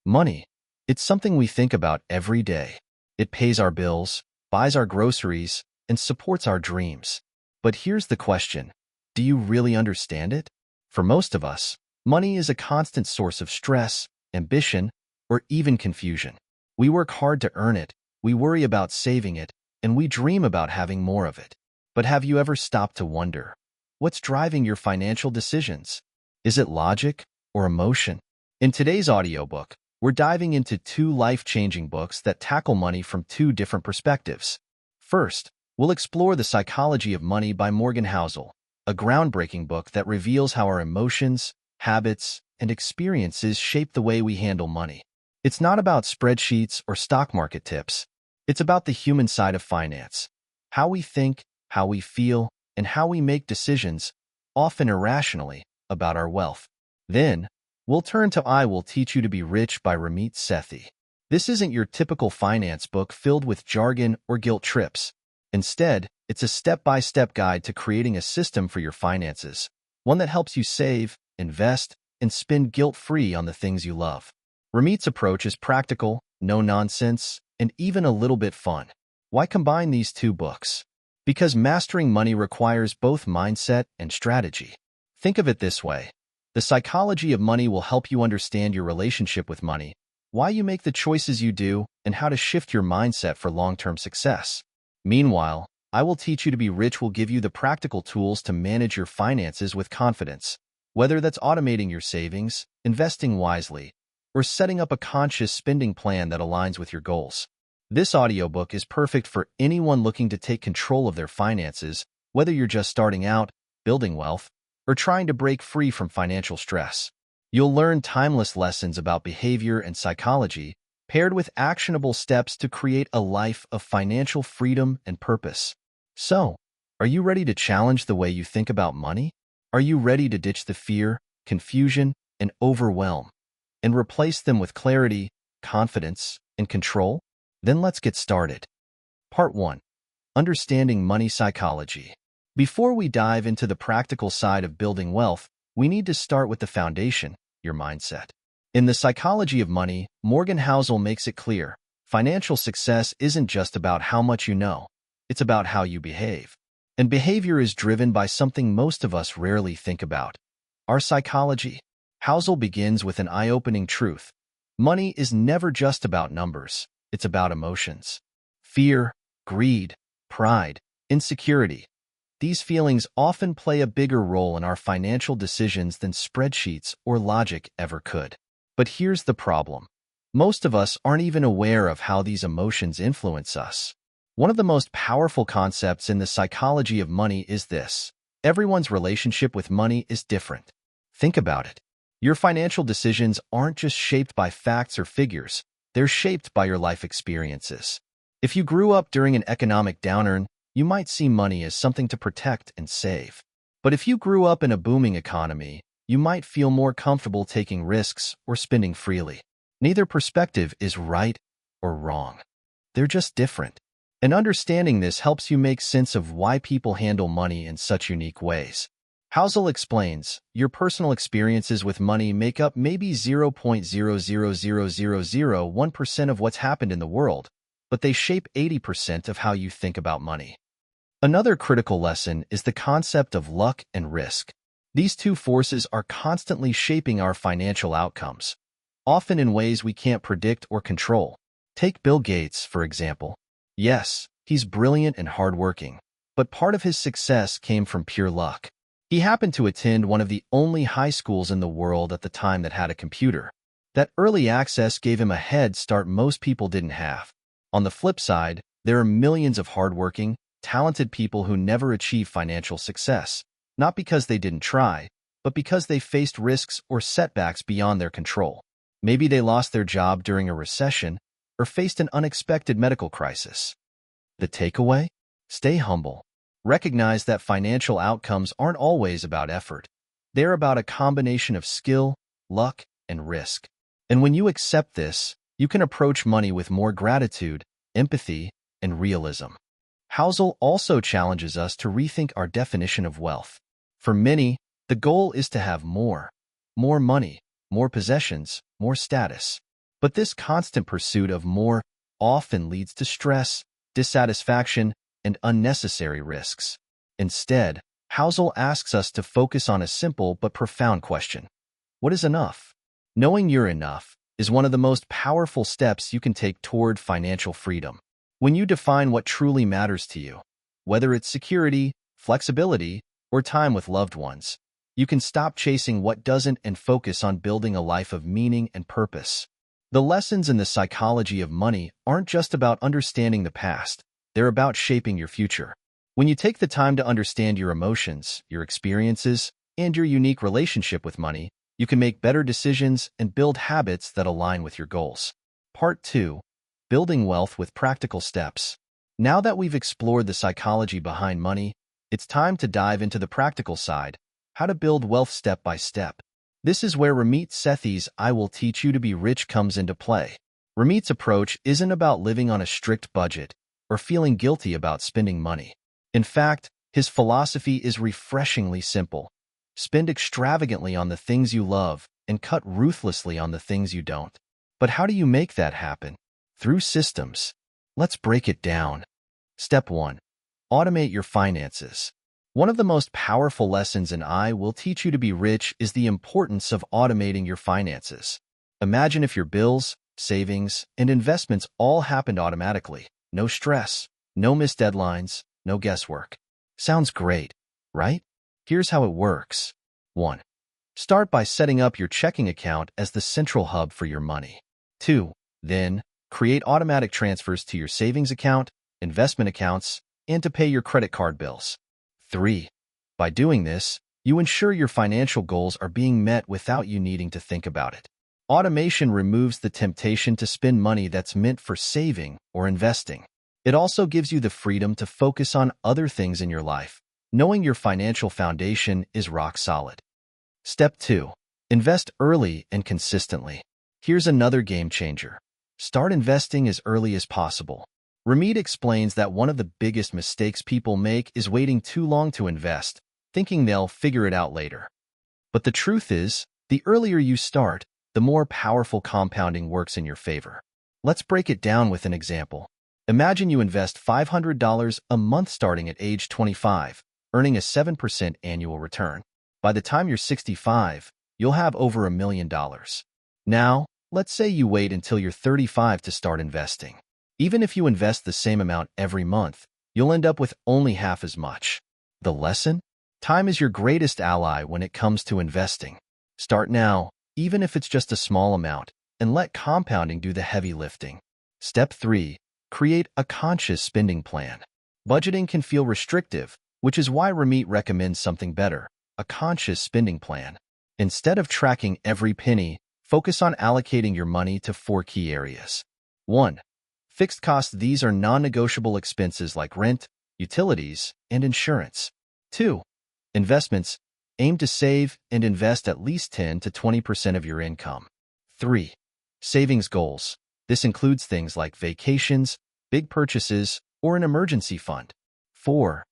Money. It's something we think about every day. It pays our bills, buys our groceries, and supports our dreams. But here's the question. Do you really understand it? For most of us, money is a constant source of stress, ambition, or even confusion. We work hard to earn it, we worry about saving it, and we dream about having more of it. But have you ever stopped to wonder, what's driving your financial decisions? Is it logic or emotion? In today's audiobook, we're diving into two life-changing books that tackle money from two different perspectives. First, we'll explore The Psychology of Money by Morgan Housel, a groundbreaking book that reveals how our emotions, habits, and experiences shape the way we handle money. It's not about spreadsheets or stock market tips. It's about the human side of finance, how we think, how we feel, and how we make decisions, often irrationally, about our wealth. Then, we'll turn to I Will Teach You to Be Rich by Ramit Sethi. This isn't your typical finance book filled with jargon or guilt trips. Instead, it's a step-by-step guide to creating a system for your finances, one that helps you save, invest, and spend guilt-free on the things you love. Ramit's approach is practical, no nonsense, and even a little bit fun. Why combine these two books? Because mastering money requires both mindset and strategy. Think of it this way. The Psychology of Money will help you understand your relationship with money, why you make the choices you do, and how to shift your mindset for long-term success. Meanwhile, I Will Teach You to Be Rich will give you the practical tools to manage your finances with confidence, whether that's automating your savings, investing wisely, or setting up a conscious spending plan that aligns with your goals. This audiobook is perfect for anyone looking to take control of their finances, whether you're just starting out, building wealth, or trying to break free from financial stress. You'll learn timeless lessons about behavior and psychology, paired with actionable steps to create a life of financial freedom and purpose. So, are you ready to challenge the way you think about money? Are you ready to ditch the fear, confusion, and overwhelm, and replace them with clarity, confidence, and control? Then let's get started. Part 1. Understanding Money Psychology. Before we dive into the practical side of building wealth, we need to start with the foundation, your mindset. In The Psychology of Money, Morgan Housel makes it clear, financial success isn't just about how much you know, it's about how you behave. And behavior is driven by something most of us rarely think about, our psychology. Housel begins with an eye-opening truth. Money is never just about numbers, it's about emotions. Fear, greed, pride, insecurity. These feelings often play a bigger role in our financial decisions than spreadsheets or logic ever could. But here's the problem. Most of us aren't even aware of how these emotions influence us. One of the most powerful concepts in The Psychology of Money is this. Everyone's relationship with money is different. Think about it. Your financial decisions aren't just shaped by facts or figures. They're shaped by your life experiences. If you grew up during an economic downturn, you might see money as something to protect and save. But if you grew up in a booming economy, you might feel more comfortable taking risks or spending freely. Neither perspective is right or wrong. They're just different. And understanding this helps you make sense of why people handle money in such unique ways. Housel explains, your personal experiences with money make up maybe 0.0000001% of what's happened in the world, but they shape 80% of how you think about money. Another critical lesson is the concept of luck and risk. These two forces are constantly shaping our financial outcomes, often in ways we can't predict or control. Take Bill Gates, for example. Yes, he's brilliant and hardworking, but part of his success came from pure luck. He happened to attend one of the only high schools in the world at the time that had a computer. That early access gave him a head start most people didn't have. On the flip side, there are millions of hardworking, talented people who never achieve financial success, not because they didn't try, but because they faced risks or setbacks beyond their control. Maybe they lost their job during a recession or faced an unexpected medical crisis. The takeaway? Stay humble. Recognize that financial outcomes aren't always about effort. They're about a combination of skill, luck, and risk. And when you accept this, you can approach money with more gratitude, empathy, and realism. Housel also challenges us to rethink our definition of wealth. For many, the goal is to have more money, more possessions, more status. But this constant pursuit of more often leads to stress, dissatisfaction, and unnecessary risks. Instead, Housel asks us to focus on a simple but profound question. What is enough? Knowing you're enough is one of the most powerful steps you can take toward financial freedom. When you define what truly matters to you, whether it's security, flexibility, or time with loved ones, you can stop chasing what doesn't and focus on building a life of meaning and purpose. The lessons in the psychology of money aren't just about understanding the past, they're about shaping your future. When you take the time to understand your emotions, your experiences, and your unique relationship with money, you can make better decisions and build habits that align with your goals. Part 2. Building Wealth with Practical Steps. Now that we've explored the psychology behind money, it's time to dive into the practical side, how to build wealth step by step. This is where Ramit Sethi's I Will Teach You to Be Rich comes into play. Ramit's approach isn't about living on a strict budget or feeling guilty about spending money. In fact, his philosophy is refreshingly simple. Spend extravagantly on the things you love and cut ruthlessly on the things you don't. But how do you make that happen? Through systems. Let's break it down. Step 1. Automate your finances. One of the most powerful lessons in I Will Teach You to Be Rich is the importance of automating your finances. Imagine if your bills, savings, and investments all happened automatically. No stress, no missed deadlines, no guesswork. Sounds great, right? Here's how it works. 1. Start by setting up your checking account as the central hub for your money. 2. Then, create automatic transfers to your savings account, investment accounts, and to pay your credit card bills. 3. By doing this, you ensure your financial goals are being met without you needing to think about it. Automation removes the temptation to spend money that's meant for saving or investing. It also gives you the freedom to focus on other things in your life, knowing your financial foundation is rock solid. Step 2. Invest early and consistently. Here's another game changer. Start investing as early as possible. Ramit explains that one of the biggest mistakes people make is waiting too long to invest, thinking they'll figure it out later. But the truth is, the earlier you start, the more powerful compounding works in your favor. Let's break it down with an example. Imagine you invest $500 a month starting at age 25, earning a 7% annual return. By the time you're 65, you'll have over $1 million. Now, let's say you wait until you're 35 to start investing. Even if you invest the same amount every month, you'll end up with only half as much. The lesson? Time is your greatest ally when it comes to investing. Start now, even if it's just a small amount, and let compounding do the heavy lifting. Step 3. Create a conscious spending plan. Budgeting can feel restrictive, which is why Ramit recommends something better, a conscious spending plan. Instead of tracking every penny, focus on allocating your money to 4 key areas. 1. Fixed costs. These are non-negotiable expenses like rent, utilities, and insurance. 2. Investments. Aim to save and invest at least 10 to 20% of your income. 3. Savings goals. This includes things like vacations, big purchases, or an emergency fund. 4.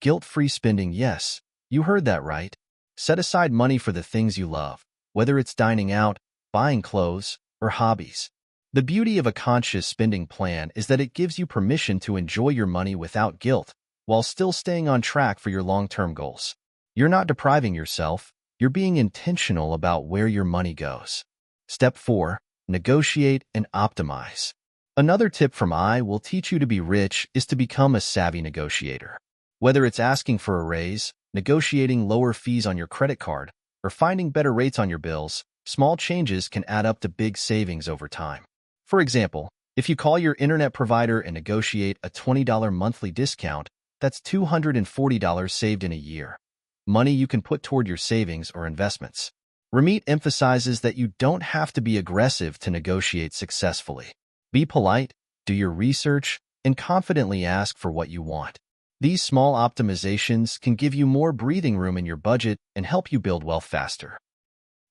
Guilt-free spending. Yes, you heard that right. Set aside money for the things you love, whether it's dining out, buying clothes, or hobbies. The beauty of a conscious spending plan is that it gives you permission to enjoy your money without guilt, while still staying on track for your long-term goals. You're not depriving yourself, you're being intentional about where your money goes. Step 4. Negotiate and optimize. Another tip from I Will Teach You to Be Rich is to become a savvy negotiator. Whether it's asking for a raise, negotiating lower fees on your credit card, or finding better rates on your bills, small changes can add up to big savings over time. For example, if you call your internet provider and negotiate a $20 monthly discount, that's $240 saved in a year. Money you can put toward your savings or investments. Ramit emphasizes that you don't have to be aggressive to negotiate successfully. Be polite, do your research, and confidently ask for what you want. These small optimizations can give you more breathing room in your budget and help you build wealth faster.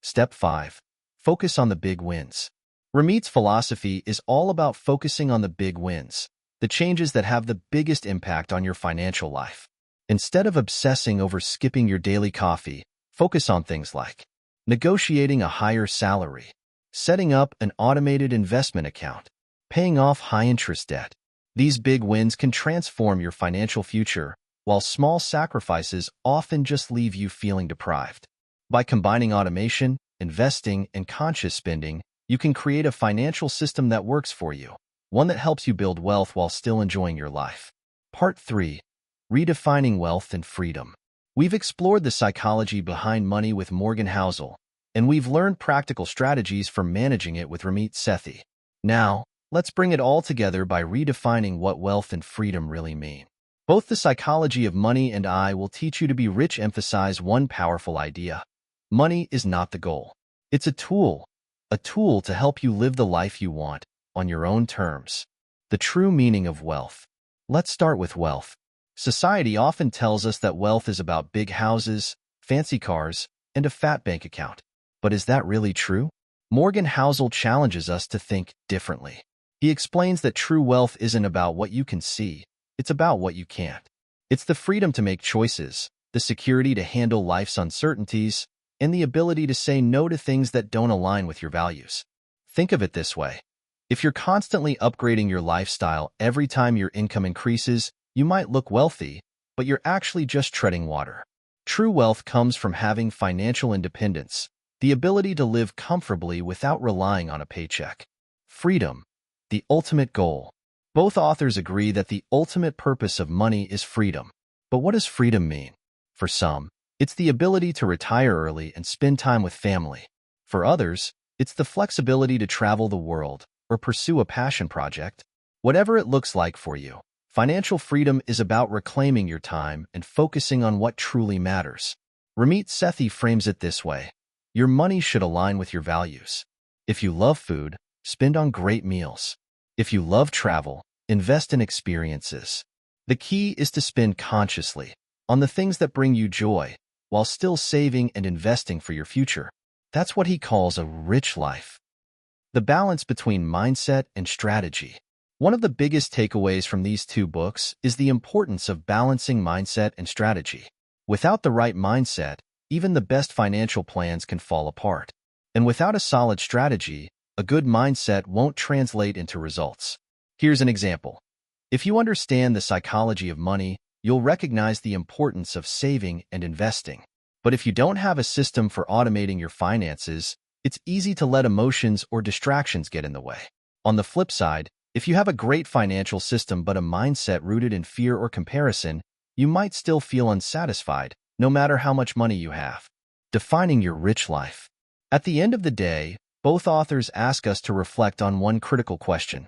Step 5. Focus on the big wins. Ramit's philosophy is all about focusing on the big wins, the changes that have the biggest impact on your financial life. Instead of obsessing over skipping your daily coffee, focus on things like negotiating a higher salary, setting up an automated investment account, paying off high-interest debt. These big wins can transform your financial future, while small sacrifices often just leave you feeling deprived. By combining automation, investing, and conscious spending, you can create a financial system that works for you, one that helps you build wealth while still enjoying your life. Part 3. Redefining Wealth and Freedom. We've explored the psychology behind money with Morgan Housel, and we've learned practical strategies for managing it with Ramit Sethi. Now, let's bring it all together by redefining what wealth and freedom really mean. Both the psychology of money and I will teach you to be rich emphasize one powerful idea. Money is not the goal. It's a tool to help you live the life you want, on your own terms. The true meaning of wealth. Let's start with wealth. Society often tells us that wealth is about big houses, fancy cars, and a fat bank account. But is that really true? Morgan Housel challenges us to think differently. He explains that true wealth isn't about what you can see, it's about what you can't. It's the freedom to make choices, the security to handle life's uncertainties, and the ability to say no to things that don't align with your values. Think of it this way. If you're constantly upgrading your lifestyle every time your income increases, you might look wealthy, but you're actually just treading water. True wealth comes from having financial independence, the ability to live comfortably without relying on a paycheck. Freedom, the ultimate goal. Both authors agree that the ultimate purpose of money is freedom. But what does freedom mean? For some, it's the ability to retire early and spend time with family. For others, it's the flexibility to travel the world or pursue a passion project. Whatever it looks like for you, financial freedom is about reclaiming your time and focusing on what truly matters. Ramit Sethi frames it this way. Your money should align with your values. If you love food, spend on great meals. If you love travel, invest in experiences. The key is to spend consciously on the things that bring you joy, while still saving and investing for your future. That's what he calls a rich life. The balance between mindset and strategy. One of the biggest takeaways from these two books is the importance of balancing mindset and strategy. Without the right mindset, even the best financial plans can fall apart. And without a solid strategy, a good mindset won't translate into results. Here's an example. If you understand the psychology of money, you'll recognize the importance of saving and investing. But if you don't have a system for automating your finances, it's easy to let emotions or distractions get in the way. On the flip side, if you have a great financial system but a mindset rooted in fear or comparison, you might still feel unsatisfied, no matter how much money you have. Defining your rich life. At the end of the day, both authors ask us to reflect on one critical question.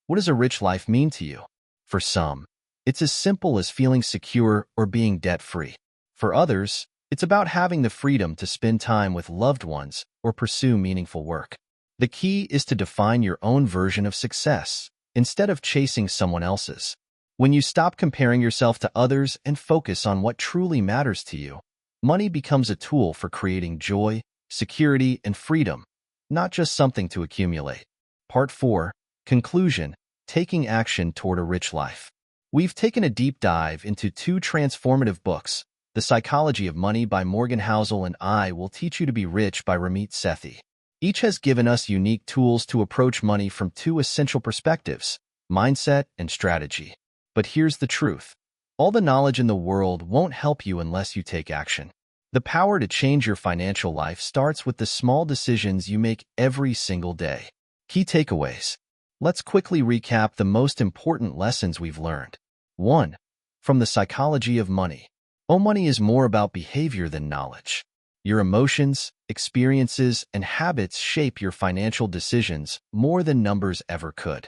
What does a rich life mean to you? For some, it's as simple as feeling secure or being debt-free. For others, it's about having the freedom to spend time with loved ones or pursue meaningful work. The key is to define your own version of success, instead of chasing someone else's. When you stop comparing yourself to others and focus on what truly matters to you, money becomes a tool for creating joy, security, and freedom, not just something to accumulate. Part 4. Conclusion. Taking action toward a rich life. We've taken a deep dive into two transformative books, The Psychology of Money by Morgan Housel and I Will Teach You to Be Rich by Ramit Sethi. Each has given us unique tools to approach money from two essential perspectives, mindset and strategy. But here's the truth. All the knowledge in the world won't help you unless you take action. The power to change your financial life starts with the small decisions you make every single day. Key takeaways. Let's quickly recap the most important lessons we've learned. 1. From the psychology of money. Money is more about behavior than knowledge. Your emotions, experiences, and habits shape your financial decisions more than numbers ever could.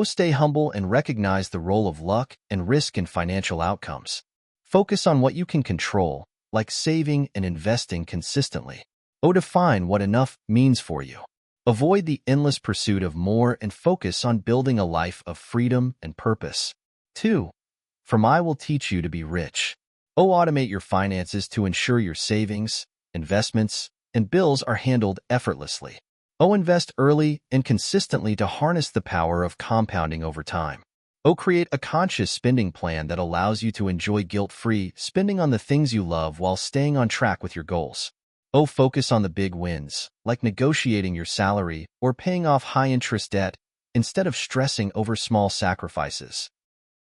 Stay humble and recognize the role of luck and risk in financial outcomes. Focus on what you can control, like saving and investing consistently. Define what enough means for you. Avoid the endless pursuit of more and focus on building a life of freedom and purpose. 2. From I Will Teach You to Be Rich. Automate your finances to ensure your savings, investments, and bills are handled effortlessly. Invest early and consistently to harness the power of compounding over time. Create a conscious spending plan that allows you to enjoy guilt-free spending on the things you love while staying on track with your goals. Oh, focus on the big wins, like negotiating your salary or paying off high-interest debt, instead of stressing over small sacrifices.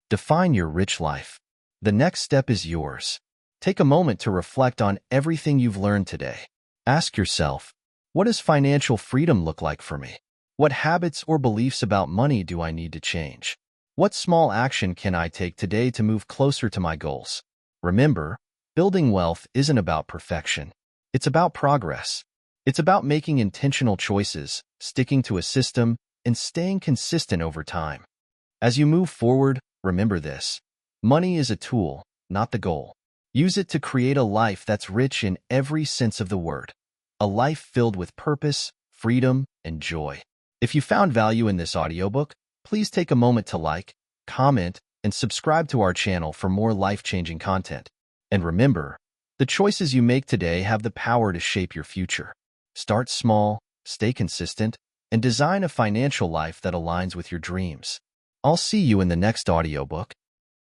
Define your rich life. The next step is yours. Take a moment to reflect on everything you've learned today. Ask yourself, what does financial freedom look like for me? What habits or beliefs about money do I need to change? What small action can I take today to move closer to my goals? Remember, building wealth isn't about perfection. It's about progress. It's about making intentional choices, sticking to a system, and staying consistent over time. As you move forward, remember this. Money is a tool, not the goal. Use it to create a life that's rich in every sense of the word. A life filled with purpose, freedom, and joy. If you found value in this audiobook, please take a moment to like, comment, and subscribe to our channel for more life-changing content. And remember, the choices you make today have the power to shape your future. Start small, stay consistent, and design a financial life that aligns with your dreams. I'll see you in the next audiobook.